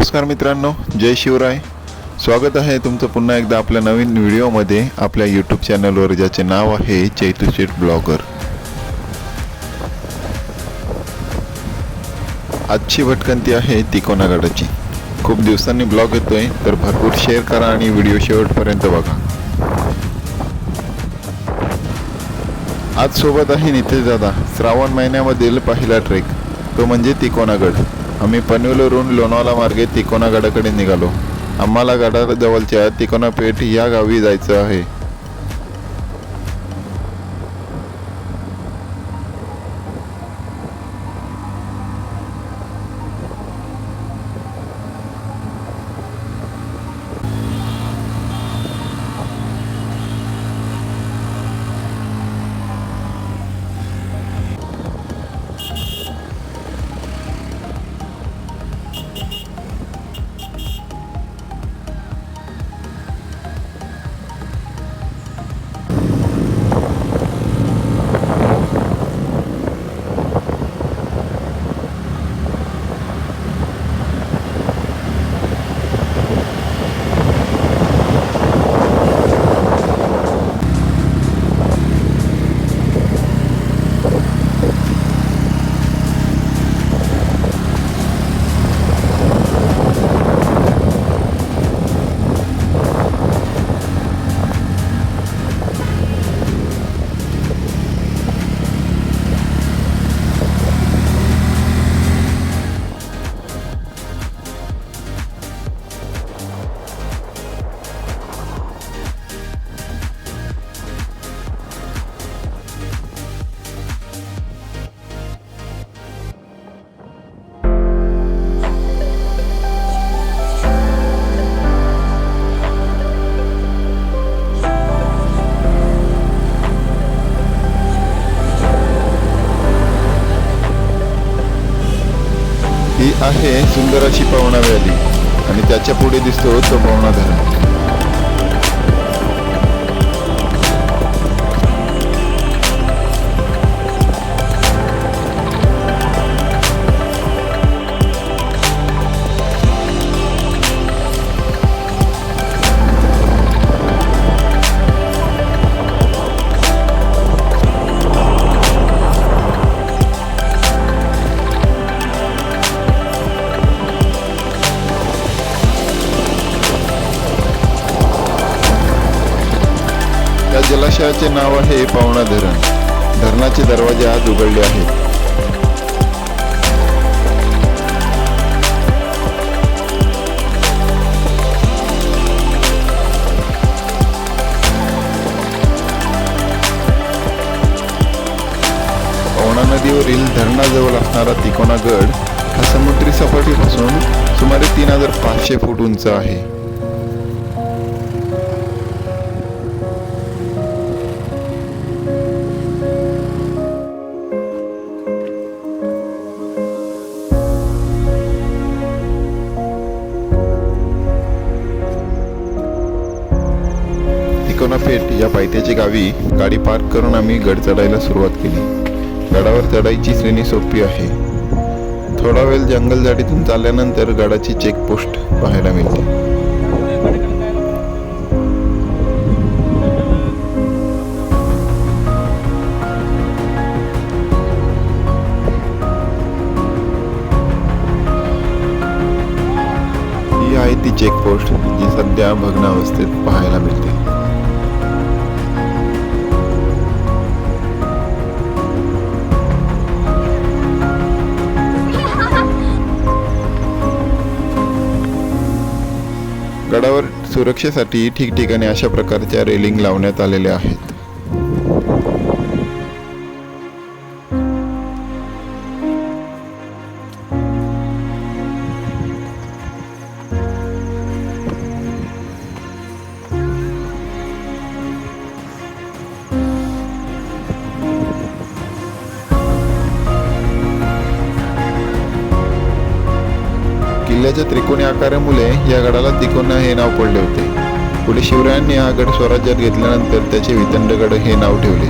नमस्कार मित्रांनो, जय शिवराय. स्वागत आहे तुमचं पुन्हा एकदा आपल्या नवीन व्हिडिओमध्ये आपल्या यूट्यूब चॅनलवर, ज्याचे नाव आहे चैतू शेठ ब्लॉगर. आजची भटकंती आहे तिकोना गडाची. खूप दिवसांनी ब्लॉग येतोय, तर भरपूर शेअर करा आणि व्हिडिओ शेवटपर्यंत बघा. आज सोबत आहे नितेश दादा. श्रावण महिन्यामधील पहिला ट्रेक तो म्हणजे तिकोना गड. आम्ही पनवेलवरून लोणावळा मार्गे तिकोना गडाकडे निघालो. आम्हाला गडाजवळच्या तिकोना पेठ या गावी जायचं आहे. ही आहे सुंदर अशी पवना व्हॅली आणि त्याच्या पुढे दिसतो तो पवना धरण. या जलाशयाचे नाव आहे पवना धरण. धरणाचे दरवाजे आज उघडले आहेत. पवना नदीवरील धरणाजवळ असणारा तिकोना गड हा समुद्री सपाटीपासून सुमारे 3500 फूट उंच आहे. तिकोना पेठ या पायथ्याच्या गावी गाडी पार्क करून आम्ही गड चढायला सुरुवात केली. गडावर चढायची श्रेणी सोपी आहे. थोडा वेळ जंगल झाडीतून चालल्यानंतर गडाची चेकपोस्ट पाहायला मिळते. ही आहे ती चेकपोस्ट जी सध्या भग्नावस्थेत पाहायला मिळते. गडावर सुरक्षेसाठी ठिकठिकाणी अशा प्रकारच्या रेलिंग लावण्यात आलेल्या आहेत. किल्ल्याच्या त्रिकोणी आकारामुळे या गडाला तिकोना हे नाव पडले होते. पुढे शिवरायांनी हा गड स्वराज्यात घेतल्यानंतर त्याचे वितंडगड हे नाव ठेवले.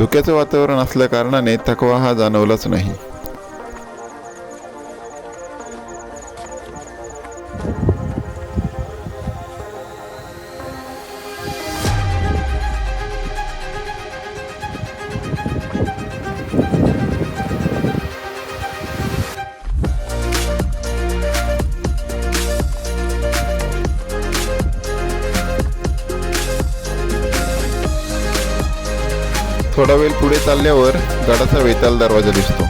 धुक्याचं वातावरण असल्या कारणाने थकवा हा जाणवलाच नाही. थोडा वेळ पुढे चालल्यावर गडाचा वेताळ दरवाजा दिसतो.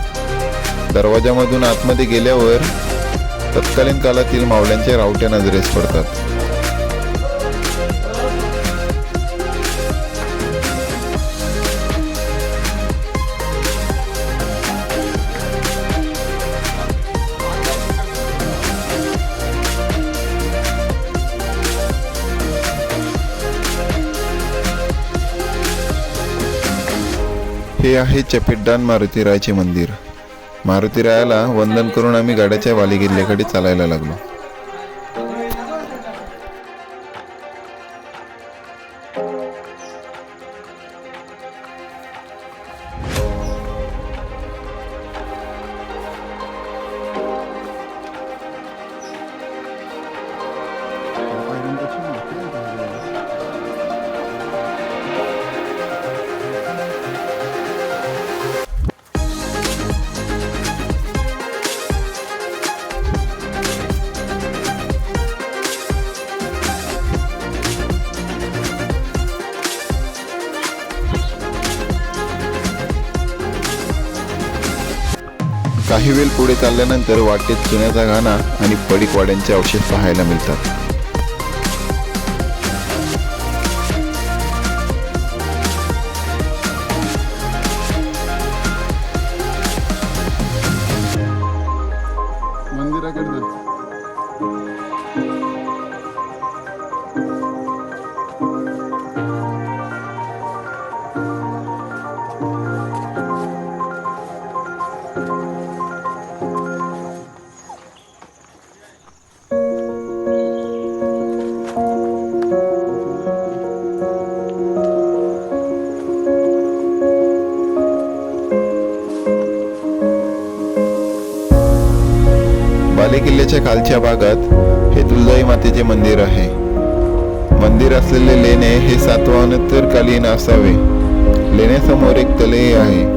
दरवाजामधून आतमध्ये गेल्यावर तत्कालीन काळातील मावळ्यांच्या रावट्या नजरेस पडतात. हे आहे चपेटदान मारुतीरायाचे मंदिर. मारुतीरायाला वंदन करून आम्ही गाड्याच्या वाली किल्ल्याकडे चालायला लागलो. काही वेळ पुढे चालल्यानंतर वाटेत चुन्याचा घाणा आणि पडीकवाड्यांचे अवशेष पाहायला मिळतात. किल्ल्याच्या खालच्या भागात हे तुळजाई मातेचे मंदिर आहे. मंदिर असलेले लेणे हे सातवाहनोत्तरकालीन असावे. लेण्यासमोर एक तळेही आहे.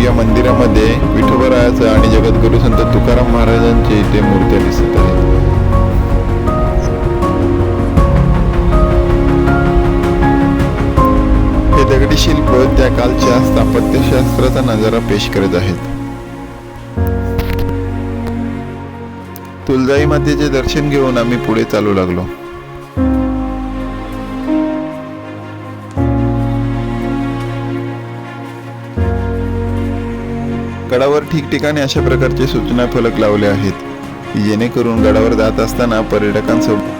या मंदिरामध्ये विठोबरायाचं आणि जगद्गुरु संत तुकाराम महाराजांची इथे मूर्त्या दिसत आहेत. हे दगडी शिल्प त्या कालच्या स्थापत्यशास्त्राचा नजारा पेश करत आहेत. तुळजाई मातेचे दर्शन घेऊन आम्ही पुढे चालू लागलो. गडावर ठिकठिकाणी अशा प्रकारचे सूचना फलक लावले आहेत की जेणेकरून गडावर जात असताना पर्यटकांसोबत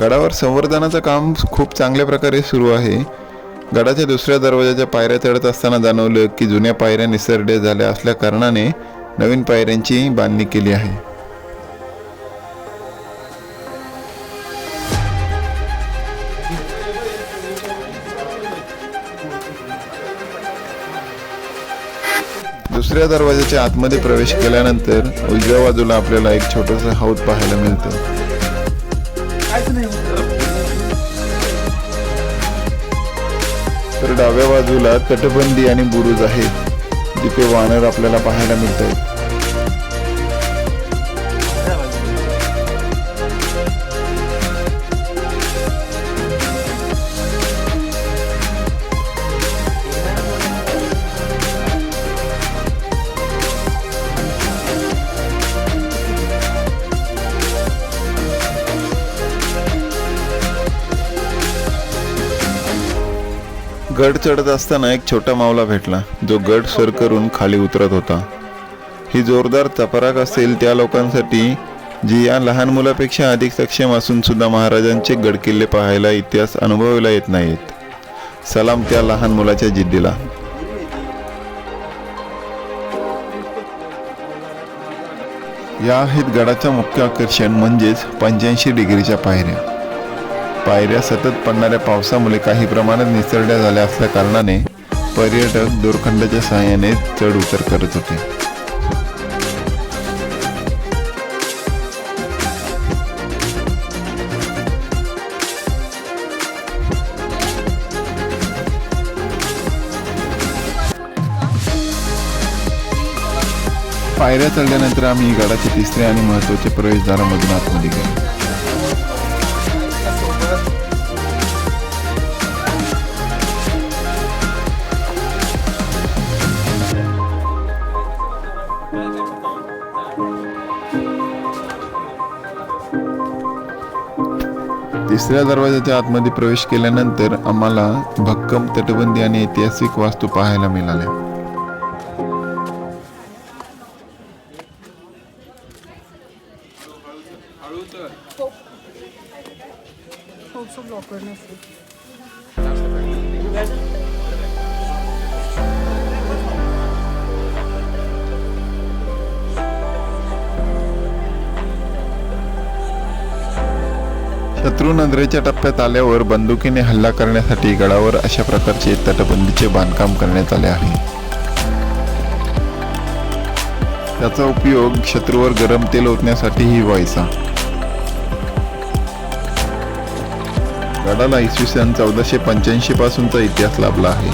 गडावर संवर्धनाचं काम खूप चांगल्या प्रकारे सुरू आहे. गडाच्या दुसऱ्या दरवाजाच्या पायऱ्या चढत असताना जाणवलं की जुन्या पायऱ्या निसरड्या झाल्या असल्या कारणाने नवीन पायऱ्यांची बांधणी केली आहे. दुसऱ्या दरवाजाच्या आतमध्ये प्रवेश केल्यानंतर उजव्या बाजूला आपल्याला एक छोटंसं हौद पाहायला मिळतं. तर डाव्या बाजूला तटबंदी आणि बुरुज आहेत जिथे वानर आपल्याला पाहायला मिळतात. गड चढत असताना एक छोटा मावला भेटला, जो गड सर करून खाली उतरत होता. ही जोरदार चपराक असेल त्या लोकांसाठी जी या लहान मुलापेक्षा अधिक सक्षम असून सुद्धा महाराजांचे गडकिल्ले पाहायला, इतिहास अनुभवायला येत नाहीत. सलाम त्या लहान मुलाच्या जिद्दीला. या आहेत गडाचं मुख्य आकर्षण, म्हणजेच 85 डिग्रीच्या पायऱ्या. पायऱ्या सतत पडणाऱ्या पावसामुळे काही प्रमाणात निसरड्या झाल्या असल्या कारणाने पर्यटक दोरखंडाच्या सहाय्याने चढ उतर करत होते. पायऱ्या चढल्यानंतर आम्ही गडाचे तिसरे आणि महत्त्वाचे प्रवेशद्वारामधून आतमध्ये गेलो. तिसऱ्या दरवाजाच्या आतमध्ये प्रवेश केल्यानंतर आम्हाला भक्कम तटबंदी आणि ऐतिहासिक वास्तू पाहायला मिळाल्या. शत्रू नजरेच्या टप्प्यात आल्यावर बंदुकीने हल्ला करण्यासाठी गडावर अशा प्रकारचे तटबंदीचे बांधकाम करण्यात आले आहे. त्याचा उपयोग शत्रूवर गरम तेल ओतण्यासाठीही व्हायचा. गडाला इसवी सन 1485 पासूनचा इतिहास लाभला आहे.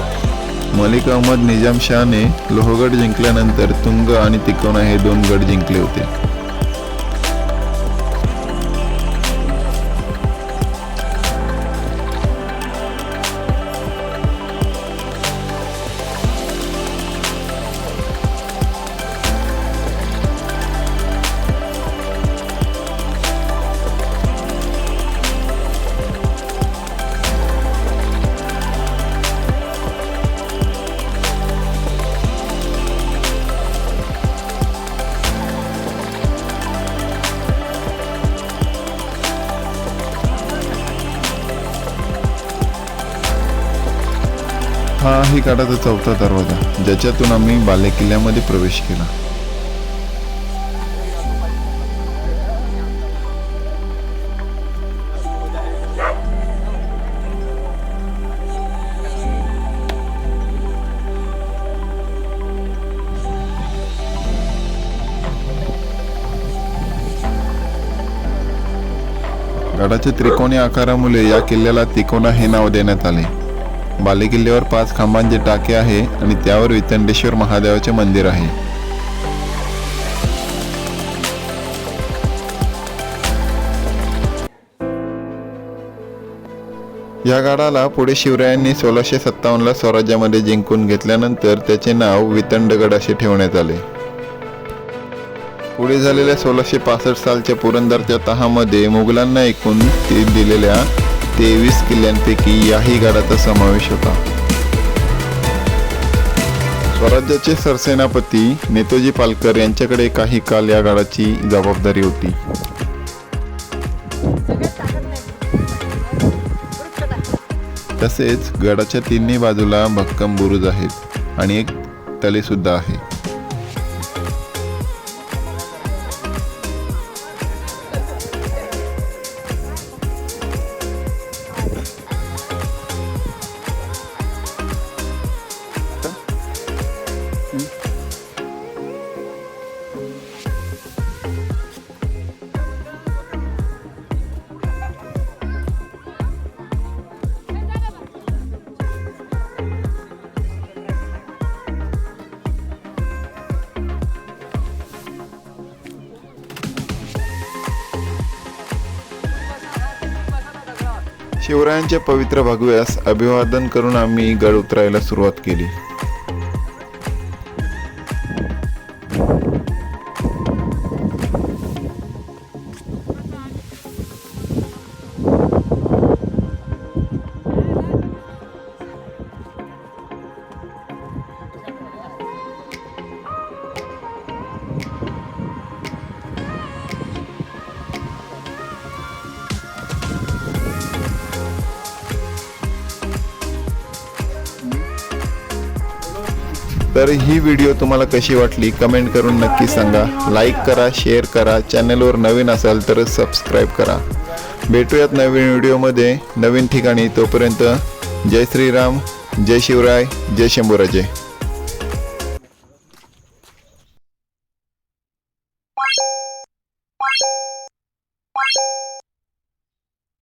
मलिक अहमद निजाम शहाने लोहगड जिंकल्यानंतर तुंग आणि तिकोना हे 2 गड जिंकले होते. हा आहे गडाचा 4था दरवाजा, ज्याच्यातून आम्ही बालेकिल्ल्यामध्ये प्रवेश केला. गडाच्या त्रिकोणी आकारामुळे या किल्ल्याला तिकोना हे नाव देण्यात आले. बालेकिल्ल्यावर 5 खांबांचे टाके आहे आणि त्यावर वितंडेश्वर महादेवाचे मंदिर आहे. या गडाला पुढे शिवरायांनी 1657 स्वराज्यामध्ये जिंकून घेतल्यानंतर त्याचे नाव वितंडगड असे ठेवण्यात आले. पुढे झालेल्या 1665 सालच्या पुरंदरच्या तहामध्ये मुघलांना एकूण दिलेल्या 23 किल्ल्यांपैकी याही गडाचा समावेश होता. स्वराज्याचे सरसेनापती नेताजी पालकर यांच्याकडे काही काल या गडाची जबाबदारी होती. तसेच गडाच्या तिन्ही बाजूला भक्कम बुरुज आहेत आणि एक तळे सुद्धा आहे. शिवरायांच्या पवित्र भगव्यास अभिवादन करून आम्ही गड उतरायला सुरुवात केली. तर ही व्हिडिओ तुम्हाला कशी वाटली कमेंट करून नक्की सांगा. लाईक करा, शेअर करा, चॅनलवर नवीन असाल तर सबस्क्राईब करा. भेटूयात नवीन व्हिडिओमध्ये नवीन ठिकाणी. तोपर्यंत जय श्रीराम, जय शिवराय, जय शंभूराजे.